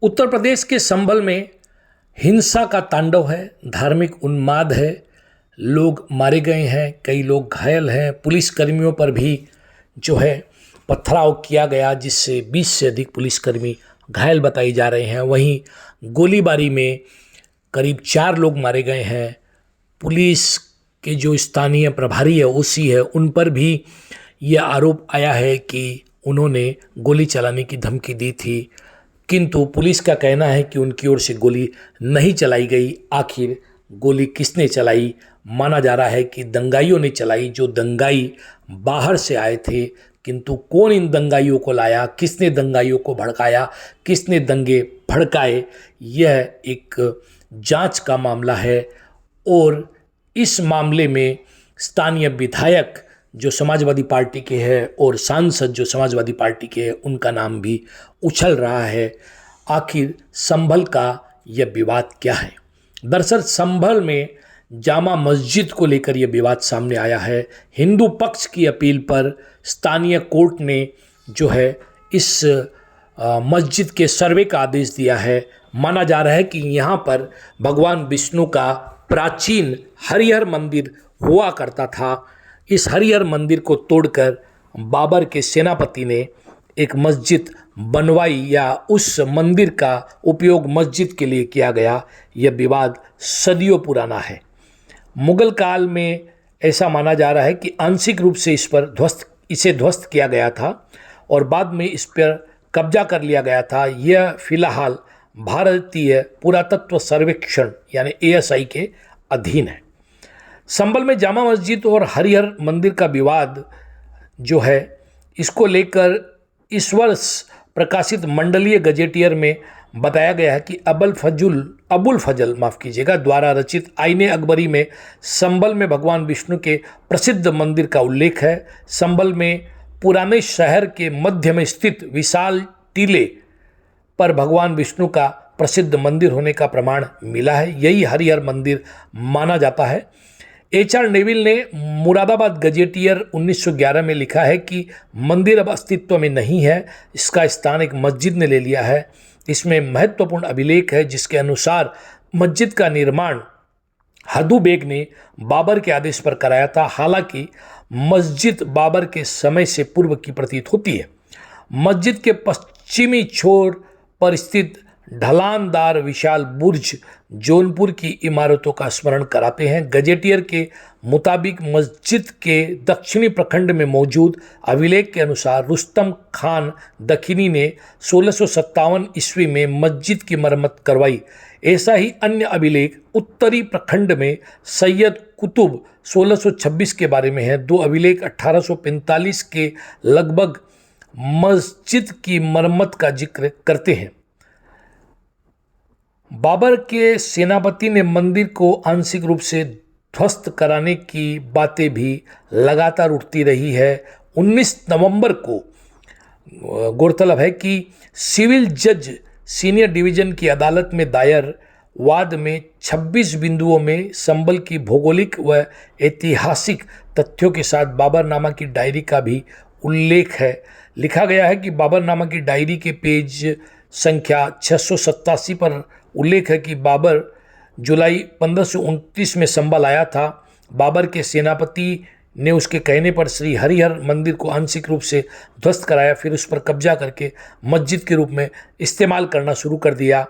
उत्तर प्रदेश के संभल में हिंसा का तांडव है, धार्मिक उन्माद है, लोग मारे गए हैं, कई लोग घायल हैं। पुलिस कर्मियों पर भी जो है पथराव किया गया, जिससे 20 से अधिक पुलिसकर्मी घायल बताए जा रहे हैं। वहीं गोलीबारी में करीब 4 लोग मारे गए हैं। पुलिस के जो स्थानीय प्रभारी है, ओसी है, उन पर भी यह आरोप आया है कि उन्होंने गोली चलाने की धमकी दी थी, किंतु पुलिस का कहना है कि उनकी ओर से गोली नहीं चलाई गई। आखिर गोली किसने चलाई? माना जा रहा है कि दंगाइयों ने चलाई, जो दंगाई बाहर से आए थे। किंतु कौन इन दंगाइयों को लाया, किसने दंगाइयों को भड़काया, किसने दंगे भड़काए, यह एक जांच का मामला है। और इस मामले में स्थानीय विधायक जो समाजवादी पार्टी के हैं और सांसद जो समाजवादी पार्टी के हैं, उनका नाम भी उछल रहा है। आखिर संभल का यह विवाद क्या है? दरअसल संभल में जामा मस्जिद को लेकर यह विवाद सामने आया है। हिंदू पक्ष की अपील पर स्थानीय कोर्ट ने जो है इस मस्जिद के सर्वे का आदेश दिया है। माना जा रहा है कि यहाँ पर भगवान विष्णु का प्राचीन हरिहर मंदिर हुआ करता था। इस हरिहर मंदिर को तोड़कर बाबर के सेनापति ने एक मस्जिद बनवाई, या उस मंदिर का उपयोग मस्जिद के लिए किया गया। यह विवाद सदियों पुराना है। मुगल काल में ऐसा माना जा रहा है कि आंशिक रूप से इसे ध्वस्त किया गया था और बाद में इस पर कब्जा कर लिया गया था। यह फिलहाल भारतीय पुरातत्व सर्वेक्षण यानी ASI के अधीन है। संभल में जामा मस्जिद और हरिहर मंदिर का विवाद जो है, इसको लेकर इस वर्ष प्रकाशित मंडलीय गजेटियर में बताया गया है कि अबुल फजल द्वारा रचित आईने अकबरी में संभल में भगवान विष्णु के प्रसिद्ध मंदिर का उल्लेख है। संभल में पुराने शहर के मध्य में स्थित विशाल टीले पर भगवान विष्णु का प्रसिद्ध मंदिर होने का प्रमाण मिला है। यही हरिहर मंदिर माना जाता है। HR नेविल ने मुरादाबाद गजेटियर 1911 में लिखा है कि मंदिर अब अस्तित्व में नहीं है, इसका स्थान एक मस्जिद ने ले लिया है। इसमें महत्वपूर्ण अभिलेख है जिसके अनुसार मस्जिद का निर्माण हदू बेग ने बाबर के आदेश पर कराया था। हालांकि मस्जिद बाबर के समय से पूर्व की प्रतीत होती है। मस्जिद के पश्चिमी छोर पर स्थित ढलानदार विशाल बुर्ज जौनपुर की इमारतों का स्मरण कराते हैं। गजेटियर के मुताबिक मस्जिद के दक्षिणी प्रखंड में मौजूद अभिलेख के अनुसार रुस्तम खान दखिनी ने 1657 ईस्वी में मस्जिद की मरम्मत करवाई। ऐसा ही अन्य अभिलेख उत्तरी प्रखंड में सैयद कुतुब 1626 के बारे में है। 2 अभिलेख 1845 के लगभग मस्जिद की मरम्मत का जिक्र करते हैं। बाबर के सेनापति ने मंदिर को आंशिक रूप से ध्वस्त कराने की बातें भी लगातार उठती रही है। 19 नवंबर को गौरतलब है कि सिविल जज सीनियर डिवीजन की अदालत में दायर वाद में 26 बिंदुओं में संभल की भौगोलिक व ऐतिहासिक तथ्यों के साथ बाबरनामा की डायरी का भी उल्लेख है। लिखा गया है कि बाबरनामा की डायरी के पेज संख्या 687 पर उल्लेख है कि बाबर जुलाई 1529 में संभल आया था। बाबर के सेनापति ने उसके कहने पर श्री हरिहर मंदिर को आंशिक रूप से ध्वस्त कराया, फिर उस पर कब्जा करके मस्जिद के रूप में इस्तेमाल करना शुरू कर दिया।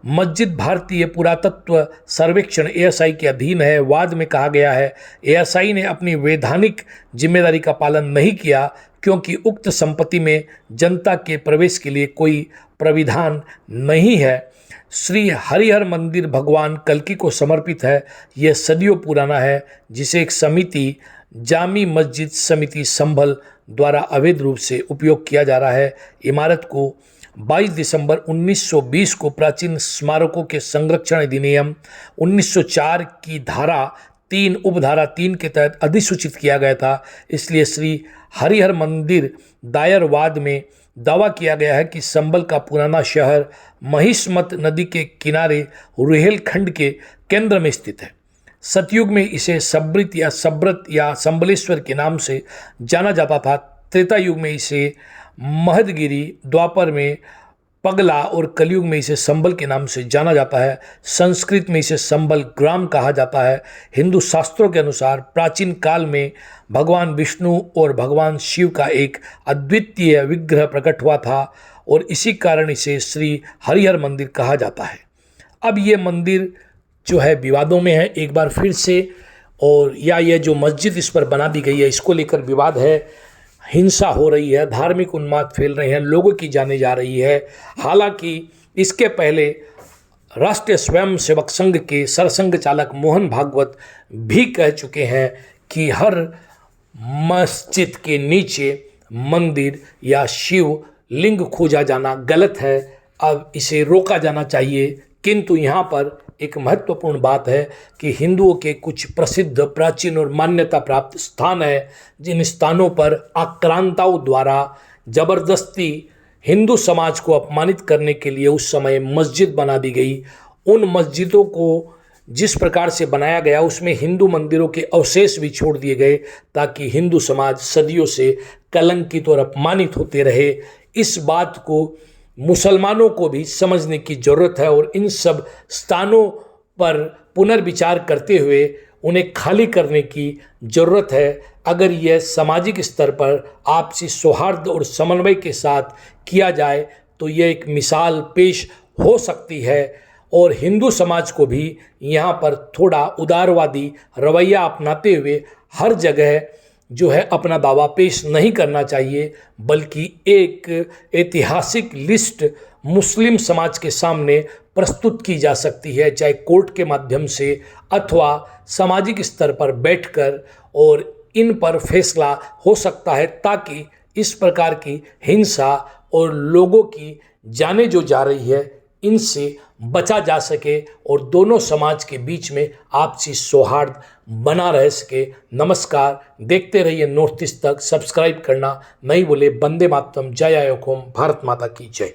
मस्जिद भारतीय पुरातत्व सर्वेक्षण ASI के अधीन है। वाद में कहा गया है ASI ने अपनी वैधानिक जिम्मेदारी का पालन नहीं किया, क्योंकि उक्त संपत्ति में जनता के प्रवेश के लिए कोई प्राविधान नहीं है। श्री हरिहर मंदिर भगवान कल्कि को समर्पित है। यह सदियों पुराना है, जिसे एक समिति जामी मस्जिद समिति संभल द्वारा अवैध रूप से उपयोग किया जा रहा है। इमारत को 22 दिसंबर 1920 को प्राचीन स्मारकों के संरक्षण अधिनियम 1904 की धारा 3 उपधारा 3 के तहत अधिसूचित किया गया था। इसलिए श्री हरिहर मंदिर दायर वाद में दावा किया गया है कि संभल का पुराना शहर महिष्मत नदी के किनारे रुहेलखंड के केंद्र में स्थित है। सतयुग में इसे सब्रित या सब्रत या संबलेश्वर के नाम से जाना जाता था। त्रेता युग में इसे महदगिरी, द्वापर में पगला और कलयुग में इसे संबल के नाम से जाना जाता है। संस्कृत में इसे संबल ग्राम कहा जाता है। हिंदू शास्त्रों के अनुसार प्राचीन काल में भगवान विष्णु और भगवान शिव का एक अद्वितीय विग्रह प्रकट हुआ था और इसी कारण इसे श्री हरिहर मंदिर कहा जाता है। अब ये मंदिर जो है विवादों में है एक बार फिर से, और या ये जो मस्जिद इस पर बना दी गई है इसको लेकर विवाद है, हिंसा हो रही है, धार्मिक उन्माद फैल रहे हैं, लोगों की जाने जा रही है। हालांकि इसके पहले राष्ट्रीय स्वयंसेवक संघ के सरसंघ चालक मोहन भागवत भी कह चुके हैं कि हर मस्जिद के नीचे मंदिर या शिव लिंग खोजा जाना गलत है, अब इसे रोका जाना चाहिए। किंतु यहाँ पर एक महत्वपूर्ण बात है कि हिंदुओं के कुछ प्रसिद्ध, प्राचीन और मान्यता प्राप्त स्थान है, जिन स्थानों पर आक्रांताओं द्वारा जबरदस्ती हिंदू समाज को अपमानित करने के लिए उस समय मस्जिद बना दी गई। उन मस्जिदों को जिस प्रकार से बनाया गया उसमें हिंदू मंदिरों के अवशेष भी छोड़ दिए गए ताकि हिंदू समाज सदियों से कलंकित और अपमानित होते रहे। इस बात को मुसलमानों को भी समझने की ज़रूरत है और इन सब स्थानों पर पुनर्विचार करते हुए उन्हें खाली करने की ज़रूरत है। अगर यह सामाजिक स्तर पर आपसी सौहार्द और समन्वय के साथ किया जाए तो यह एक मिसाल पेश हो सकती है और हिंदू समाज को भी यहाँ पर थोड़ा उदारवादी रवैया अपनाते हुए हर जगह जो है अपना दावा पेश नहीं करना चाहिए, बल्कि एक ऐतिहासिक लिस्ट मुस्लिम समाज के सामने प्रस्तुत की जा सकती है, चाहे कोर्ट के माध्यम से अथवा सामाजिक स्तर पर बैठकर, और इन पर फैसला हो सकता है ताकि इस प्रकार की हिंसा और लोगों की जानें जो जा रही है इनसे बचा जा सके और दोनों समाज के बीच में आपसी सौहार्द बना रह सके। नमस्कार, देखते रहिए नॉर्थ ईस्ट तक, सब्सक्राइब करना नहीं भूले। वंदे मातरम, जय आयोग होम, भारत माता की जय।